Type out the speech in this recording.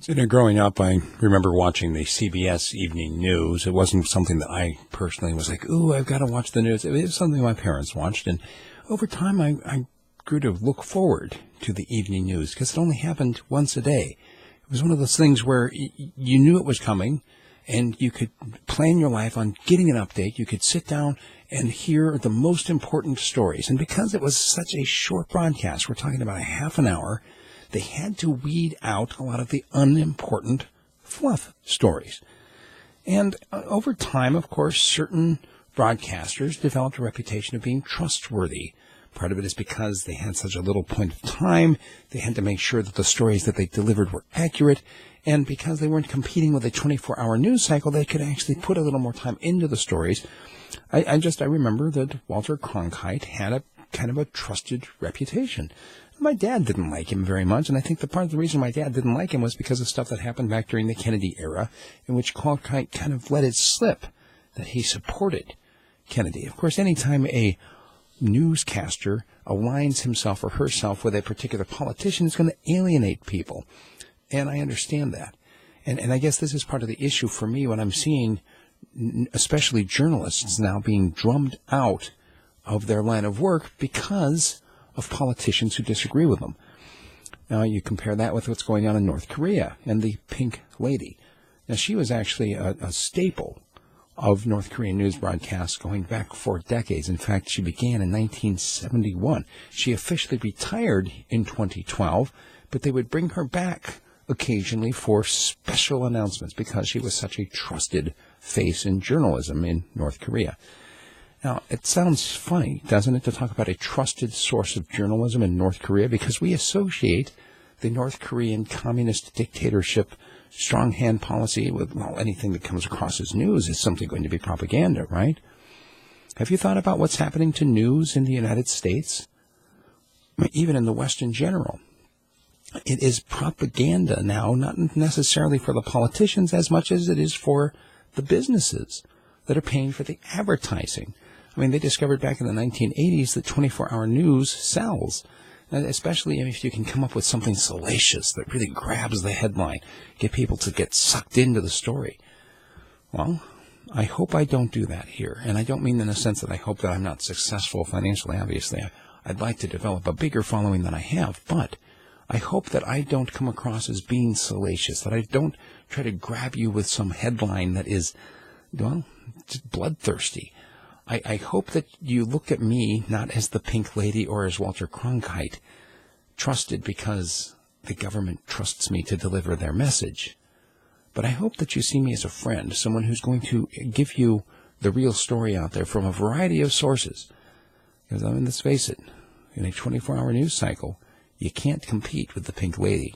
Growing up, I remember watching the CBS evening news. It wasn't something that I personally was like, ooh, I've got to watch the news. It was something my parents watched. And over time, I grew to look forward to the evening news because it only happened once a day. It was one of those things where you knew it was coming and you could plan your life on getting an update. You could sit down and hear the most important stories. And because it was such a short broadcast, we're talking about a half an hour, they had to weed out a lot of the unimportant fluff stories. And over time, of course, certain broadcasters developed a reputation of being trustworthy. Part of it is because they had such a little point of time. They had to make sure that the stories that they delivered were accurate. And because they weren't competing with a 24-hour news cycle, they could actually put a little more time into the stories. I remember that Walter Cronkite had a kind of a trusted reputation. My dad didn't like him very much, and I think the part of the reason my dad didn't like him was because of stuff that happened back during the Kennedy era, in which Cronkite kind of let it slip that he supported Kennedy. Of course, anytime a newscaster aligns himself or herself with a particular politician, it's going to alienate people, and I understand that. And I guess this is part of the issue for me when I'm seeing, especially journalists now being drummed out of their line of work because of politicians who disagree with them. Now, you compare that with what's going on in North Korea and the Pink Lady. Now, she was actually a staple of North Korean news broadcasts going back 4 decades. In fact, she began in 1971. She officially retired in 2012, but they would bring her back occasionally for special announcements because she was such a trusted face in journalism in North Korea. Now, it sounds funny, doesn't it, to talk about a trusted source of journalism in North Korea, because we associate the North Korean communist dictatorship strong hand policy with, well, anything that comes across as news is something going to be propaganda, right? Have you thought about what's happening to news in the United States? Even in the West in general. It is propaganda now, not necessarily for the politicians as much as it is for the businesses that are paying for the advertising. I mean, they discovered back in the 1980s that 24-hour news sells, especially if you can come up with something salacious that really grabs the headline, get people to get sucked into the story. Well, I hope I don't do that here, and I don't mean in the sense that I hope that I'm not successful financially. Obviously, I'd like to develop a bigger following than I have, but I hope that I don't come across as being salacious, that I don't try to grab you with some headline that is, well, just bloodthirsty. I hope that you look at me not as the Pink Lady or as Walter Cronkite, trusted because the government trusts me to deliver their message. But I hope that you see me as a friend, someone who's going to give you the real story out there from a variety of sources. Because, I mean, let's face it, in a 24-hour news cycle, you can't compete with the Pink Lady.